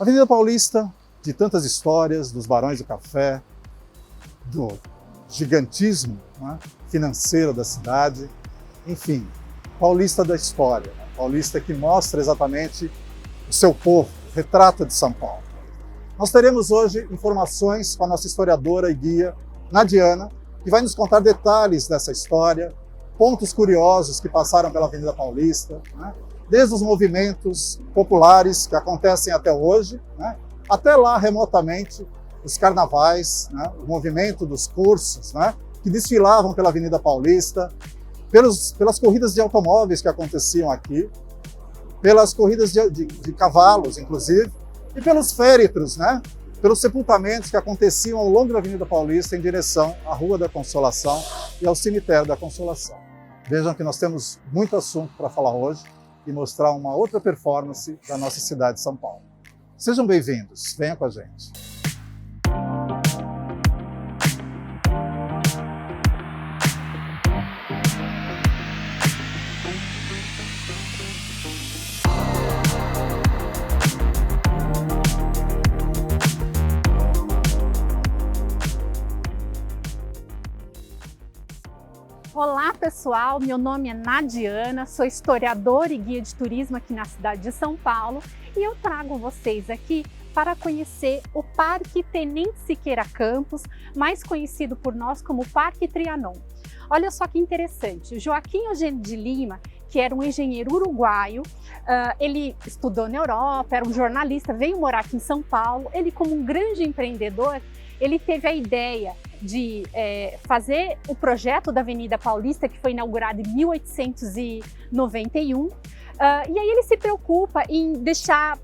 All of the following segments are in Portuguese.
Avenida Paulista, de tantas histórias, dos Barões do Café, do gigantismo, né, financeiro da cidade, enfim, Paulista da história, né? Paulista que mostra exatamente o seu povo, o retrato de São Paulo. Nós teremos hoje informações com a nossa historiadora e guia, Nadiana, que vai nos contar detalhes dessa história, pontos curiosos que passaram pela Avenida Paulista, né? Desde os movimentos populares que acontecem até hoje, né? Até lá remotamente, os carnavais, né? O movimento dos cursos, né? Que desfilavam pela Avenida Paulista, pelas corridas de automóveis que aconteciam aqui, pelas corridas de cavalos, inclusive, e pelos féretros, né? Pelos sepultamentos que aconteciam ao longo da Avenida Paulista em direção à Rua da Consolação e ao Cemitério da Consolação. Vejam que nós temos muito assunto para falar hoje e mostrar uma outra performance da nossa cidade de São Paulo. Sejam bem-vindos, venham com a gente. Olá pessoal, meu nome é Nadiana, sou historiadora e guia de turismo aqui na cidade de São Paulo e eu trago vocês aqui para conhecer o Parque Tenente Siqueira Campos, mais conhecido por nós como Parque Trianon. Olha só que interessante, Joaquim Eugênio de Lima, que era um engenheiro uruguaio, ele estudou na Europa, era um jornalista, veio morar aqui em São Paulo, ele como um grande empreendedor, ele teve a ideia de fazer o projeto da Avenida Paulista, que foi inaugurado em 1891, e aí ele se preocupa em deixar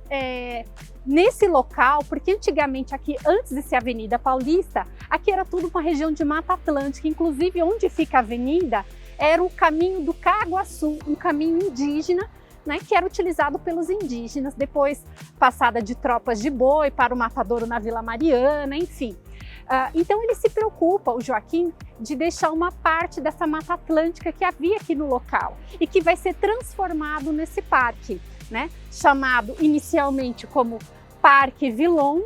nesse local, porque antigamente aqui, antes de ser Avenida Paulista, aqui era tudo uma região de Mata Atlântica, inclusive onde fica a avenida era o caminho do Caguaçu, um caminho indígena, né, que era utilizado pelos indígenas, depois passada de tropas de boi para o matadouro na Vila Mariana, enfim. Então ele se preocupa, o Joaquim, de deixar uma parte dessa Mata Atlântica que havia aqui no local e que vai ser transformado nesse parque, né? Chamado inicialmente como Parque Villon,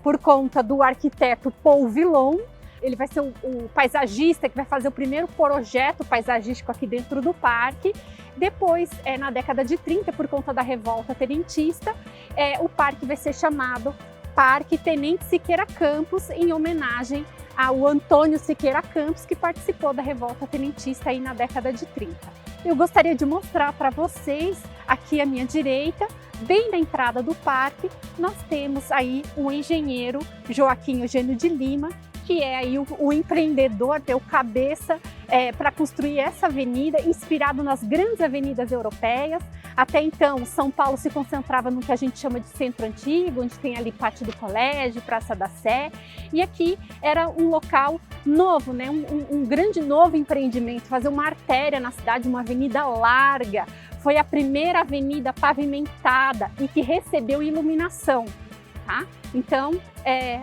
por conta do arquiteto Paul Villon. Ele vai ser o paisagista que vai fazer o primeiro projeto paisagístico aqui dentro do parque. Depois, na década de 30, por conta da revolta tenentista, o parque vai ser chamado Parque Tenente Siqueira Campos, em homenagem ao Antônio Siqueira Campos, que participou da revolta tenentista aí na década de 30. Eu gostaria de mostrar para vocês, aqui à minha direita, bem na entrada do parque, nós temos aí o engenheiro Joaquim Eugênio de Lima, que é aí o empreendedor, o cabeça para construir essa avenida, inspirado nas grandes avenidas europeias. Até então, São Paulo se concentrava no que a gente chama de Centro Antigo, onde tem ali Pátio do Colégio, Praça da Sé, e aqui era um local novo, né? um grande novo empreendimento, fazer uma artéria na cidade, uma avenida larga. Foi a primeira avenida pavimentada e que recebeu iluminação. Tá? Então,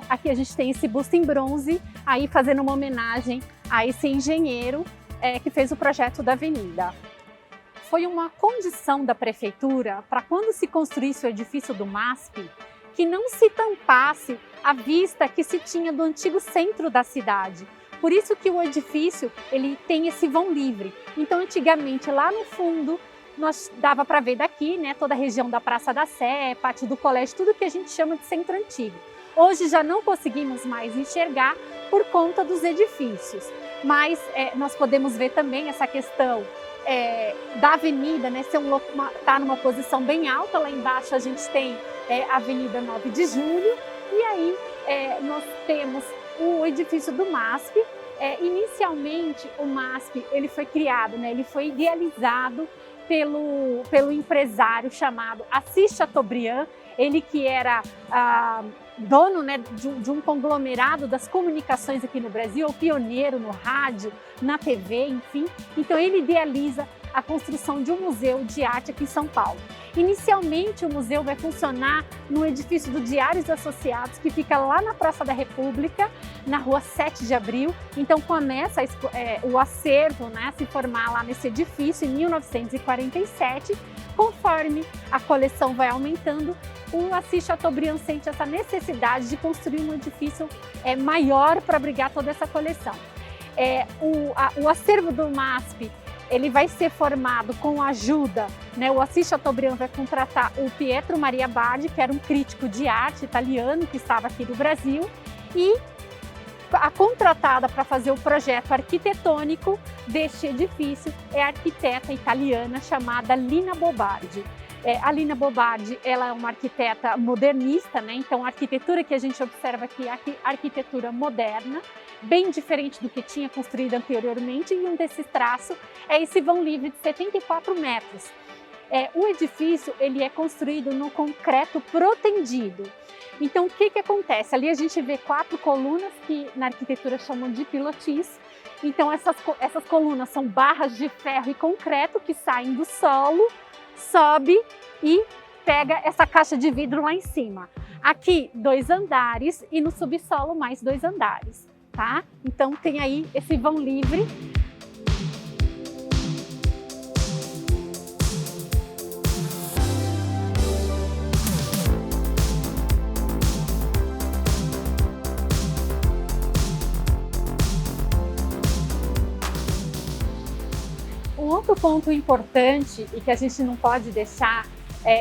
aqui a gente tem esse busto em bronze, aí fazendo uma homenagem a esse engenheiro que fez o projeto da avenida. Foi uma condição da prefeitura para quando se construísse o edifício do MASP, que não se tampasse a vista que se tinha do antigo centro da cidade. Por isso que o edifício ele tem esse vão livre. Então, antigamente, lá no fundo, nós dava para ver daqui, né, toda a região da Praça da Sé, Pátio do Colégio, tudo que a gente chama de centro antigo. Hoje já não conseguimos mais enxergar por conta dos edifícios, mas nós podemos ver também essa questão da avenida, né, tá numa posição bem alta. Lá embaixo a gente tem a Avenida 9 de Julho e aí nós temos o edifício do MASP. Inicialmente o MASP ele foi criado, né, ele foi idealizado pelo empresário chamado Assis Chateaubriand, ele que era dono, né, de um conglomerado das comunicações aqui no Brasil, o pioneiro no rádio, na TV, enfim. Então ele idealiza a construção de um museu de arte aqui em São Paulo. Inicialmente, o museu vai funcionar no edifício do Diários Associados, que fica lá na Praça da República, na rua 7 de Abril. Então, começa o acervo, né, a se formar lá nesse edifício em 1947. Conforme a coleção vai aumentando, o Assis Chateaubriand sente essa necessidade de construir um edifício maior para abrigar toda essa coleção. O acervo do MASP ele vai ser formado com a ajuda, né, o Assis Chateaubriand vai contratar o Pietro Maria Bardi, que era um crítico de arte italiano que estava aqui no Brasil, e a contratada para fazer o projeto arquitetônico deste edifício é a arquiteta italiana chamada Lina Bobardi. A Lina Bobardi, ela é uma arquiteta modernista, né? Então a arquitetura que a gente observa aqui é a arquitetura moderna, bem diferente do que tinha construído anteriormente, e um desses traços é esse vão livre de 74 metros. O edifício ele é construído no concreto protendido. Então, o que acontece? Ali a gente vê 4 colunas que na arquitetura chamam de pilotis. Então, essas colunas são barras de ferro e concreto que saem do solo, sobe e pega essa caixa de vidro lá em cima. Aqui, 2 andares e no subsolo mais 2 andares, tá? Então, tem aí esse vão livre. Um outro ponto importante e que a gente não pode deixar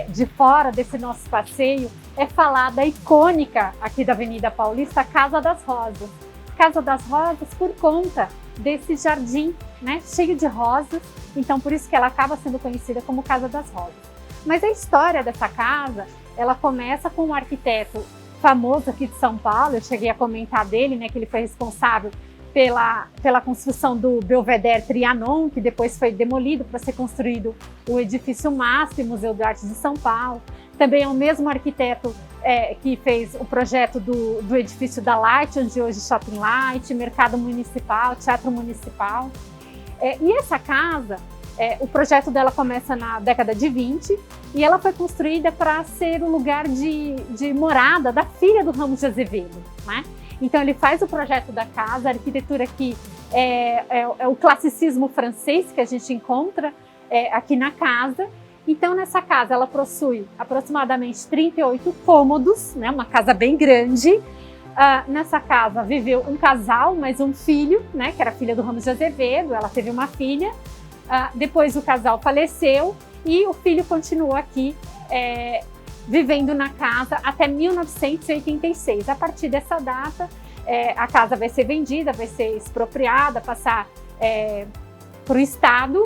de fora desse nosso passeio é falar da icônica aqui da Avenida Paulista, Casa das Rosas. Casa das Rosas por conta desse jardim, né, cheio de rosas, então por isso que ela acaba sendo conhecida como Casa das Rosas. Mas a história dessa casa, ela começa com um arquiteto famoso aqui de São Paulo, eu cheguei a comentar dele, né, que ele foi responsável pela construção do Belvedere Trianon, que depois foi demolido para ser construído o edifício MASP, Museu de Arte de São Paulo. Também é o mesmo arquiteto que fez o projeto do edifício da Light, onde hoje Shopping Light, Mercado Municipal, Teatro Municipal. E essa casa, o projeto dela começa na década de 20 e ela foi construída para ser o lugar de morada da filha do Ramos de Azevedo, né? Então ele faz o projeto da casa, a arquitetura que é o classicismo francês que a gente encontra aqui na casa. Então nessa casa ela possui aproximadamente 38 cômodos, né, uma casa bem grande. Nessa casa viveu um casal, mais um filho, né, que era filha do Ramos de Azevedo, ela teve uma filha. Depois o casal faleceu e o filho continuou aqui vivendo na casa até 1986. A partir dessa data, a casa vai ser vendida, vai ser expropriada, passar para o Estado.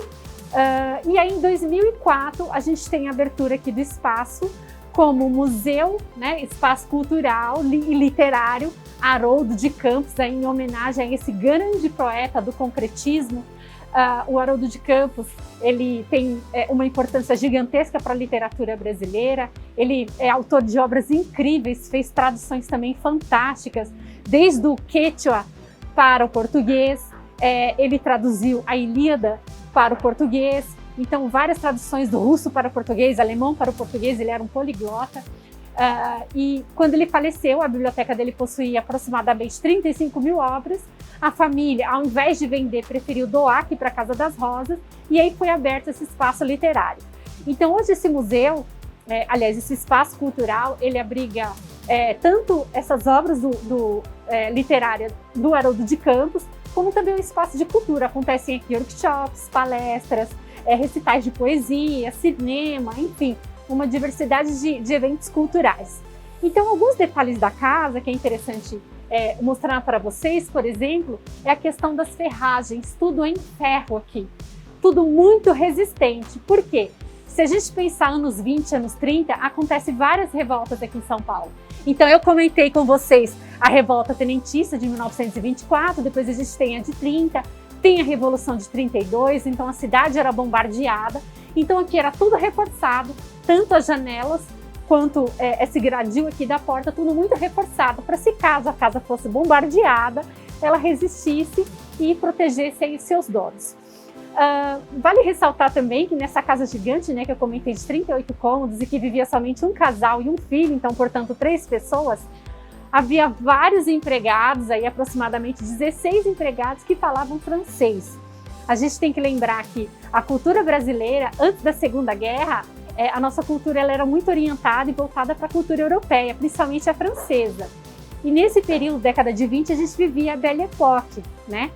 E aí, em 2004, a gente tem a abertura aqui do espaço como museu, né, espaço cultural e literário Haroldo de Campos, aí, em homenagem a esse grande poeta do concretismo. O Haroldo de Campos, ele tem uma importância gigantesca para a literatura brasileira, ele é autor de obras incríveis, fez traduções também fantásticas, desde o Quechua para o português, ele traduziu a Ilíada para o português, então várias traduções do russo para o português, alemão para o português, ele era um poliglota. E quando ele faleceu, a biblioteca dele possuía aproximadamente 35 mil obras. A família, ao invés de vender, preferiu doar aqui para a Casa das Rosas e aí foi aberto esse espaço literário. Então hoje esse museu, esse espaço cultural, ele abriga tanto essas obras literárias do Haroldo de Campos, como também um espaço de cultura. Acontecem aqui workshops, palestras, recitais de poesia, cinema, enfim, uma diversidade de eventos culturais. Então, alguns detalhes da casa que é interessante mostrar para vocês, por exemplo, é a questão das ferragens, tudo em ferro aqui, tudo muito resistente. Por quê? Se a gente pensar anos 20, anos 30, acontece várias revoltas aqui em São Paulo. Então eu comentei com vocês a revolta tenentista de 1924, depois a gente tem a de 30, tem a Revolução de 32, então a cidade era bombardeada. Então aqui era tudo reforçado, tanto as janelas quanto esse gradil aqui da porta, tudo muito reforçado, para se caso a casa fosse bombardeada, ela resistisse e protegesse aí seus donos. Vale ressaltar também que nessa casa gigante, né, que eu comentei de 38 cômodos e que vivia somente um casal e um filho, então, portanto, 3 pessoas, havia vários empregados, aí aproximadamente 16 empregados que falavam francês. A gente tem que lembrar que a cultura brasileira, antes da Segunda Guerra, a nossa cultura ela era muito orientada e voltada para a cultura europeia, principalmente a francesa. E nesse período, década de 20, a gente vivia a Belle Époque, né?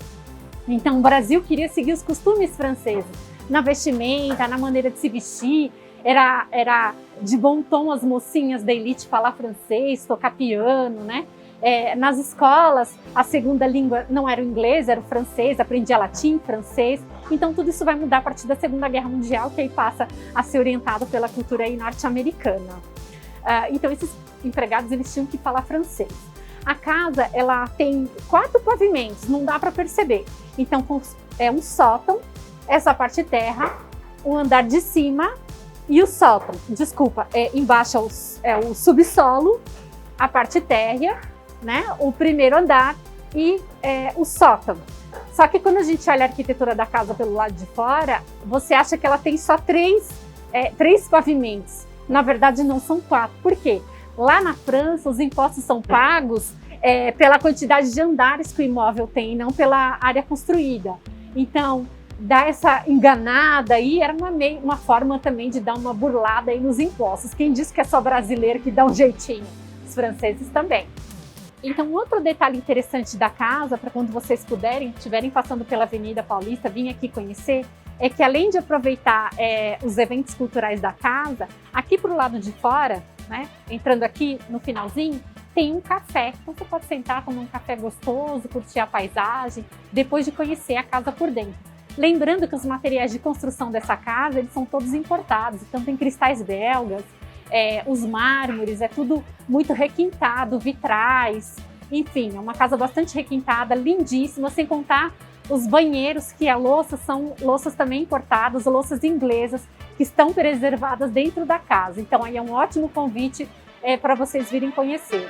Então, o Brasil queria seguir os costumes franceses, na vestimenta, na maneira de se vestir. Era de bom tom as mocinhas da elite falar francês, tocar piano, né? Nas escolas, a segunda língua não era o inglês, era o francês, aprendia latim, francês. Então, tudo isso vai mudar a partir da Segunda Guerra Mundial, que aí passa a ser orientado pela cultura norte-americana. Então, esses empregados eles tinham que falar francês. A casa ela tem 4 pavimentos, não dá para perceber. Então, é um sótão, essa parte terra, o andar de cima e o sótão. Desculpa, embaixo é o subsolo, a parte térrea, né? O primeiro andar e o sótão. Só que quando a gente olha a arquitetura da casa pelo lado de fora, você acha que ela tem só 3 pavimentos. Na verdade, não são 4. Por quê? Lá na França, os impostos são pagos pela quantidade de andares que o imóvel tem, não pela área construída. Então, dar essa enganada aí era uma forma também de dar uma burlada aí nos impostos. Quem diz que é só brasileiro que dá um jeitinho? Os franceses também. Então, outro detalhe interessante da casa, para quando vocês estiverem passando pela Avenida Paulista, vir aqui conhecer, é que além de aproveitar os eventos culturais da casa, aqui para o lado de fora, né, entrando aqui no finalzinho, tem um café. Então você pode sentar, tomar um café gostoso, curtir a paisagem, depois de conhecer a casa por dentro. Lembrando que os materiais de construção dessa casa, eles são todos importados, então tem cristais belgas, os mármores, é tudo muito requintado, vitrais, enfim, é uma casa bastante requintada, lindíssima, sem contar os banheiros, que a louça são louças também importadas, louças inglesas, que estão preservadas dentro da casa. Então aí é um ótimo convite para vocês virem conhecer.